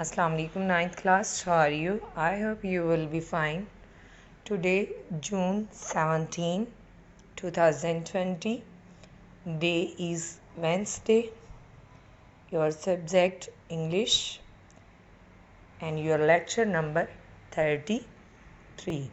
Assalamu alaikum, ninth class. How are you? I hope you will be fine. Today, June 17, 2020. Day is Wednesday. Your subject English and your lecture number 33.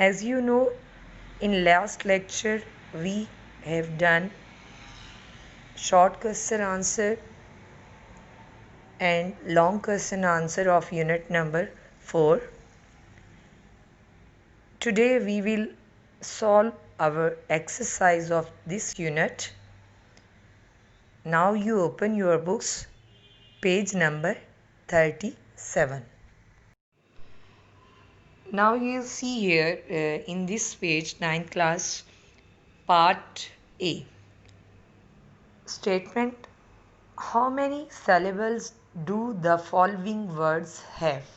As you know, in last lecture we have done short question answer and long question answer of unit number 4. Today we will solve our exercise of this unit. Now you open your books, page number 37. Now you see here in this page, 9th class, part A. Statement: how many syllables do the following words have?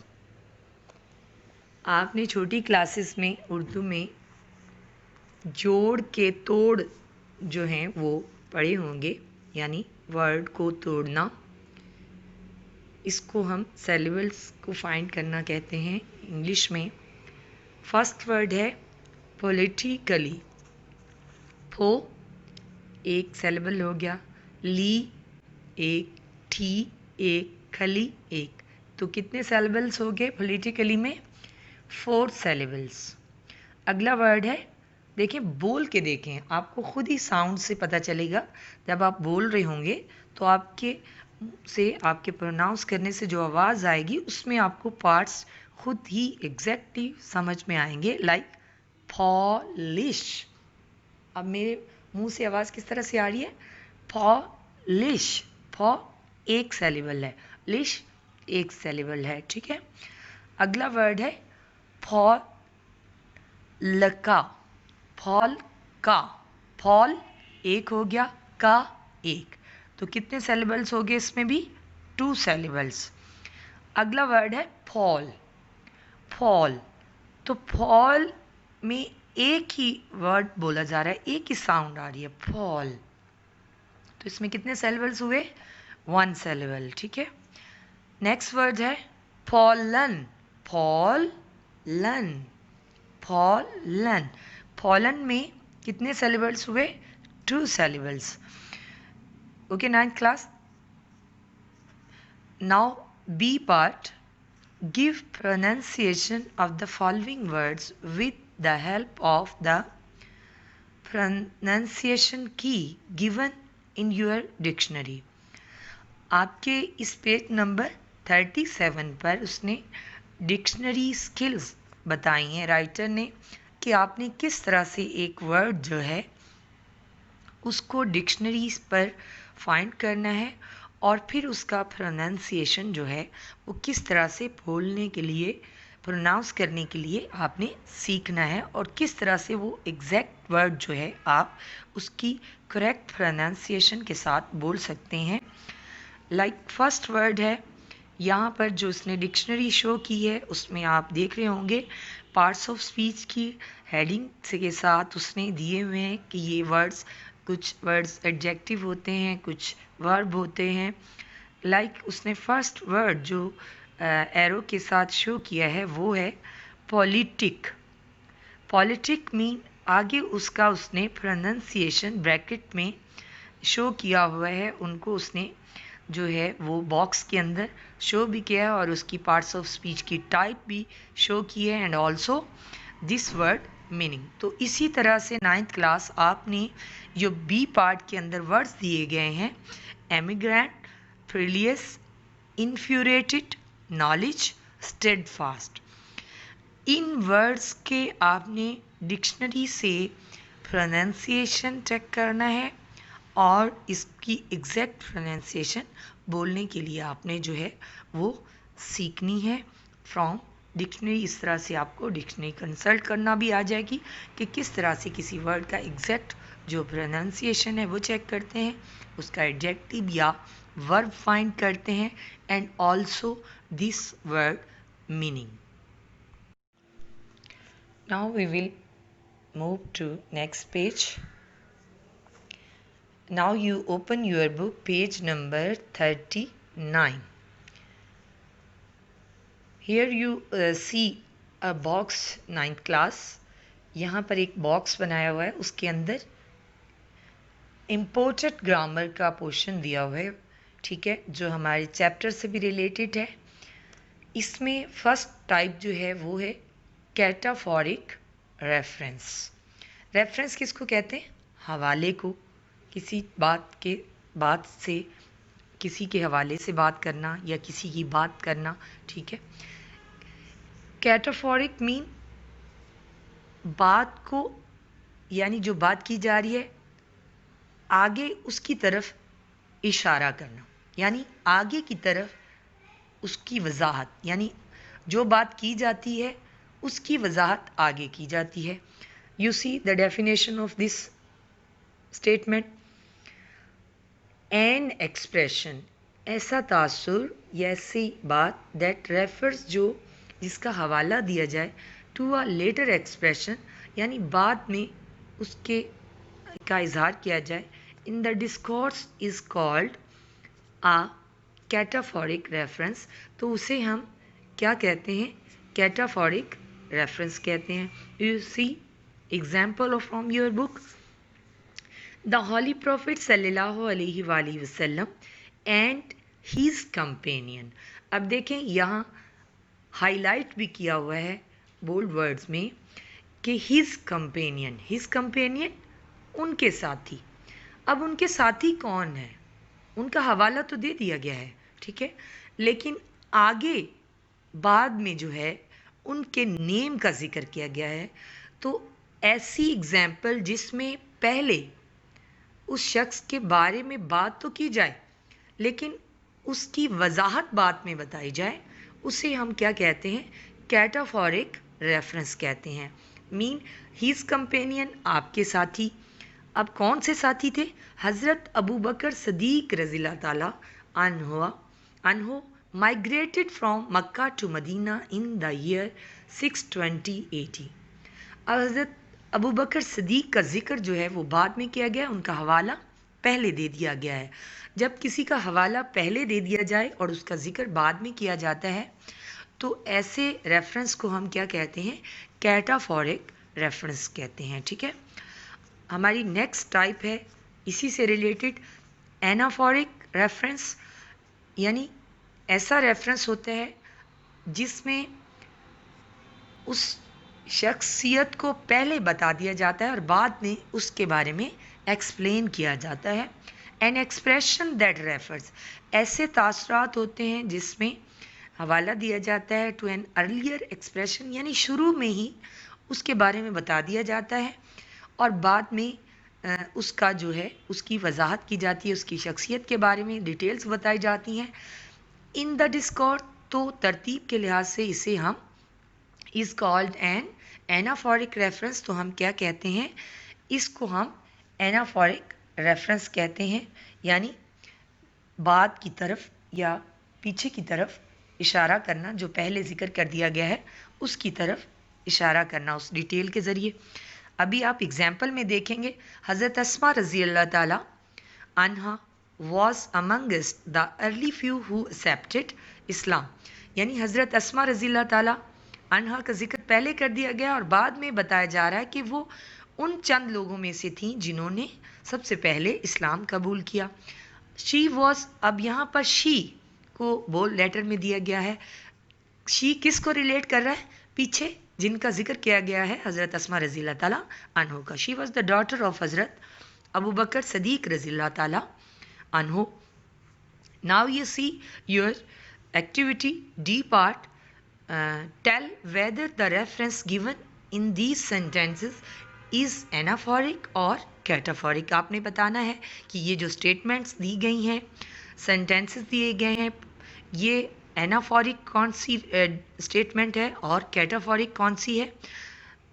आपने छोटी classes में उर्दू में जोड़ के तोड़ जो हैं वो पढ़े होंगे, यानी वर्ड को तोड़ना। इसको हम सिलेबल्स को फाइंड करना कहते हैं इंग्लिश में। फर्स्ट वर्ड है पॉलिटिकली। फो एक सिलेबल हो गया, ली एक, ठी एक, खली एक, तो कितने सिलेबल्स हो गए पॉलिटिकली में? 4 सिलेबल्स। अगला वर्ड है, देखें बोल के देखें, आपको खुद ही साउंड से पता चलेगा। जब आप बोल रहे होंगे तो आपके से आपके प्रोनाउंस करने से जो आवाज़ आएगी उसमें आपको पार्ट्स खुद ही एग्जैक्टली समझ में आएंगे। Like polish. अब मेरे मुंह से आवाज़ किस तरह से आ रही है? पॉलिश। फॉ एक सिलेबल है, लिश एक सिलेबल है, ठीक है। अगला वर्ड है फॉल लका। फॉल का, फॉल एक हो गया, का एक, तो कितने सिलेबल्स हो गए इसमें भी? 2 सिलेबल्स। अगला वर्ड है फॉल। फॉल, तो फॉल में एक ही वर्ड बोला जा रहा है, एक ही साउंड आ रही है, फॉल, तो इसमें कितने सिलेबल्स हुए? 1 सिलेबल, ठीक है। नेक्स्ट वर्ड है फॉलन। फॉलन, फॉलन, फॉलन में कितने सिलेबल्स हुए? 2 syllables. Okay, 9th class. Now B part, give pronunciation of the following words with the help of the pronunciation key given in your dictionary. आपके इस page number 37 पर उसने dictionary skills बताई हैं writer ने, कि आपने किस तरह से एक वर्ड जो है उसको डिक्शनरी पर फाइंड करना है और फिर उसका प्रोनाउंसिएशन जो है वो किस तरह से बोलने के लिए, प्रोनाउंस करने के लिए आपने सीखना है, और किस तरह से वो एग्जैक्ट वर्ड जो है आप उसकी करेक्ट प्रोनाउंसिएशन के साथ बोल सकते हैं। लाइक फर्स्ट वर्ड है, यहाँ पर जो उसने डिक्शनरी शो की है उसमें आप देख रहे होंगे पार्ट्स ऑफ स्पीच की हेडिंग के साथ उसने दिए हुए हैं कि ये वर्ड्स, कुछ वर्ड्स एडजेक्टिव होते हैं, कुछ वर्ब होते हैं। लाइक उसने फर्स्ट वर्ड जो एरो के साथ शो किया है वो है पॉलिटिक। पॉलिटिक मीन आगे उसका उसने प्रोनाउंसिएशन ब्रैकेट में शो किया हुआ है, उनको उसने जो है वो बॉक्स के अंदर शो भी किया है और उसकी पार्ट्स ऑफ स्पीच की टाइप भी शो की है, and also this word meaning. तो इसी तरह से 9th क्लास आपने जो बी पार्ट के अंदर वर्ड्स दिए गए हैं, एमिग्रेंट, फ्रिलियस, इन्फ्यूरेटेड, नॉलेज, स्टेडफास्ट, इन वर्ड्स के आपने डिक्शनरी से प्रोनाउंसिएशन चेक करना है और इसकी एग्जैक्ट प्रोनाउंसिएशन बोलने के लिए आपने जो है वो सीखनी है फ्रॉम डिक्शनरी। इस तरह से आपको डिक्शनरी कंसल्ट करना भी आ जाएगी कि किस तरह से किसी वर्ड का एग्जैक्ट जो प्रोनाउंसिएशन है वो चेक करते हैं, उसका एडजेक्टिव या वर्ब फाइंड करते हैं, and also this word meaning. Now we will move to next page. Now you open your book, page number 39. Here you see a box 9th class. यहाँ पर एक बॉक्स बनाया हुआ है, उसके अंदर इम्पोर्टेड ग्रामर का पोर्शन दिया हुआ है, ठीक है, जो हमारे चैप्टर से भी रिलेटेड है। इसमें फर्स्ट टाइप जो है वो है कैटाफोरिक रेफरेंस। रेफरेंस किसको कहते हैं? हवाले को, किसी बात से किसी के हवाले से बात करना या किसी की बात करना, ठीक है। कैटाफोरिक मीन बात को, यानी जो बात की जा रही है आगे उसकी तरफ इशारा करना, यानी आगे की तरफ उसकी वजाहत, यानी जो बात की जाती है उसकी वजाहत आगे की जाती है। You see the definition of this statement. An expression, ऐसा तासुर या ऐसी बात दैट रेफर्स, जो जिसका हवाला दिया जाए, टू अ लेटर एक्सप्रेशन, यानी बाद में उसके का इजहार किया जाए, in the discourse is called a cataphoric reference. तो उसे हम क्या कहते हैं? कैटाफोरिक रेफरेंस कहते हैं। You see example of from your book the holy prophet सल्लल्लाहु अलैहि वसल्लम एंड हीज कंपेनियन। अब देखें यहाँ हाईलाइट भी किया हुआ है बोल्ड वर्ड्स में कि हिज कंपेनियन उनके साथी। अब उनके साथी कौन है? उनका हवाला तो दे दिया गया है, ठीक है, लेकिन आगे बाद में जो है उनके नेम का जिक्र किया गया है। तो ऐसी एग्जाम्पल जिसमें पहले उस शख्स के बारे में बात तो की जाए लेकिन उसकी वजाहत बाद में बताई जाए, उसे हम क्या कहते हैं? कैटाफोरिक रेफरेंस कहते हैं। मीन हीज कंपेनियन, आपके साथी। अब कौन से साथी थे? हज़रत अबू बकर सदीक रज़ियल्लाहु ताला अन्हो migrated from Mecca to Medina in the year 620 AD। अब हज़रत अबू बकर सदीक का जिक्र जो है वो बाद में किया गया, उनका हवाला पहले दे दिया गया है। जब किसी का हवाला पहले दे दिया जाए और उसका जिक्र बाद में किया जाता है तो ऐसे रेफरेंस को हम क्या कहते हैं? कैटाफोरिक रेफरेंस कहते हैं, ठीक है। हमारी नेक्स्ट टाइप है इसी से रिलेटेड एनाफोरिक रेफरेंस, यानी ऐसा रेफरेंस होता है जिसमें उस शख्सियत को पहले बता दिया जाता है और बाद में उसके बारे में एक्सप्लेन किया जाता है। एन एक्सप्रेशन दैट रेफर्स, ऐसे तासरात होते हैं जिसमें हवाला दिया जाता है टू एन अर्लियर एक्सप्रेशन, यानी शुरू में ही उसके बारे में बता दिया जाता है और बाद में उसका जो है उसकी वजाहत की जाती है, उसकी शख्सियत के बारे में डिटेल्स बताई जाती हैं। इन द डिस्कोर्स, तो तरतीब के लिहाज से इसे हम is called an anaphoric reference. तो हम क्या कहते हैं? इसको हम एनाफोरिक रेफरेंस कहते हैं, यानी बाद की तरफ या पीछे की तरफ इशारा करना, जो पहले जिक्र कर दिया गया है उसकी तरफ इशारा करना उस डिटेल के ज़रिए। अभी आप एग्जाम्पल में देखेंगे, हज़रत अस्मा रज़ियल्लाहु ताला अन्हा was amongst the early few who accepted Islam, यानी हज़रत अस्मा रज़ियल्लाहु ताला अन्हा का जिक्र पहले कर दिया गया और बाद में बताया जा रहा है कि वो उन चंद लोगों में से थीं जिन्होंने सबसे पहले इस्लाम कबूल किया। शी वॉज, अब यहाँ पर शी को बोल लेटर में दिया गया है। शी किस को रिलेट कर रहा है? पीछे जिनका जिक्र किया गया है हज़रत अस्मा रज़ियल्लाहु ताला अन्हो का। She was the daughter of हज़रत अबू बकर सदीक रज़ियल्लाहु ताला अन्हो। Now you see your activity D part. Tell whether the reference given in these sentences is anaphoric or cataphoric. आपने बताना है कि ये जो statements दी गई हैं, sentences दिए गए हैं, ये anaphoric कौन सी statement है और cataphoric कौन सी है।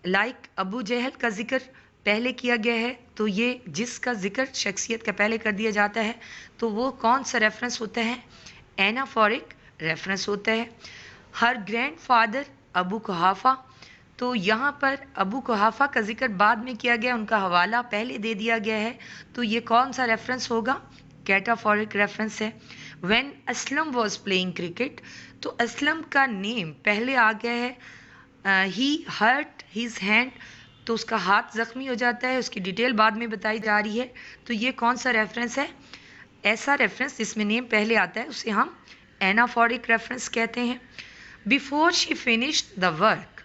लाइक अबू जहल का जिक्र पहले किया गया है, तो ये जिसका जिक्र शख्सियत का पहले कर दिया जाता है तो वो कौन सा रेफरेंस होता है? एनाफोरिक रेफरेंस होता है। हर ग्रैंड फादर अबू कुहाफा, तो यहाँ पर अबू कुहाफा का जिक्र बाद में किया गया, उनका हवाला पहले दे दिया गया है, तो ये कौन सा रेफरेंस होगा? कैटाफोरिक रेफरेंस है। When Aslam was playing cricket, तो असलम का नेम पहले आ गया है। ही हर्ट हिज हैंड, तो उसका हाथ ज़ख्मी हो जाता है, उसकी डिटेल बाद में बताई जा रही है। तो ये कौन सा रेफरेंस है? ऐसा रेफरेंस जिसमें नेम पहले आता है उसे हम एनाफोरिक रेफरेंस कहते हैं। Before she finished the work,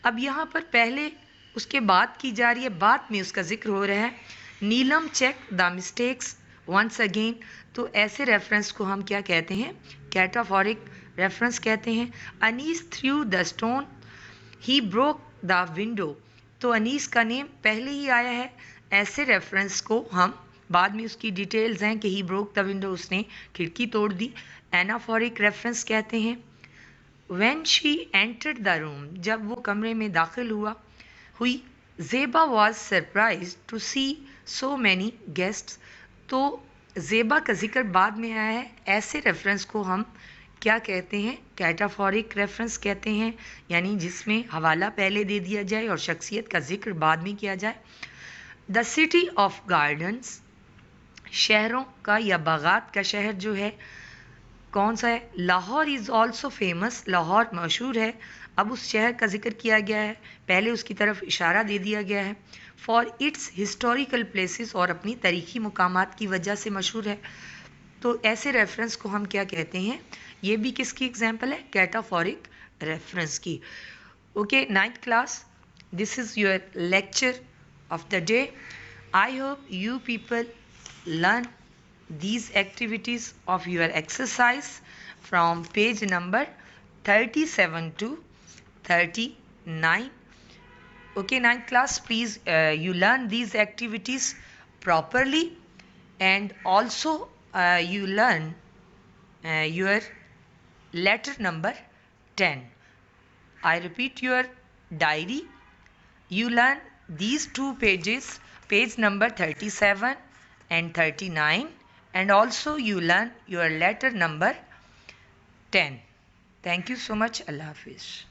अब यहाँ पर पहले उसके बाद की जा रही है, बाद में उसका जिक्र हो रहा है। Neelam check the mistakes once again, तो ऐसे रेफरेंस को हम क्या कहते हैं? कैटाफोरिक रेफरेंस कहते हैं। Anees threw the stone, he broke the window, तो अनीस का नेम पहले ही आया है। ऐसे रेफरेंस को हम, बाद में उसकी डिटेल्स हैं कि ही ब्रोक द विंडो, उसने खिड़की तोड़ दी, एनाफोरिक रेफरेंस कहते हैं। When she entered the room, जब वो कमरे में दाखिल हुई, Zeba was surprised to see so many guests, तो ज़ेबा का जिक्र बाद में आया है। ऐसे रेफरेंस को हम क्या कहते हैं? कैटाफोरिक रेफरेंस कहते हैं, यानी जिसमें हवाला पहले दे दिया जाए और शख्सियत का जिक्र बाद में किया जाए। द सिटी ऑफ गार्डन्स, शहरों का या बागात का शहर जो है कौन सा है? Lahore is also famous, Lahore मशहूर है। अब उस शहर का जिक्र किया गया है, पहले उसकी तरफ इशारा दे दिया गया है। फॉर इट्स हिस्टोरिकल प्लेसेस, और अपनी तारीखी मुकामात की वजह से मशहूर है। तो ऐसे रेफरेंस को हम क्या कहते हैं? ये भी किसकी एग्जाम्पल है? कैटाफोरिक रेफरेंस की। Okay, 9th class, this is your lecture of the day. I hope you people learn these activities of your exercise from page number 37 to 39. Okay, 9th class, please you learn these activities properly, and also you learn your letter number 10. I repeat your diary. You learn these two pages, page number 37 and 39, and also you learn your letter number 10. Thank you so much. Allah Hafiz.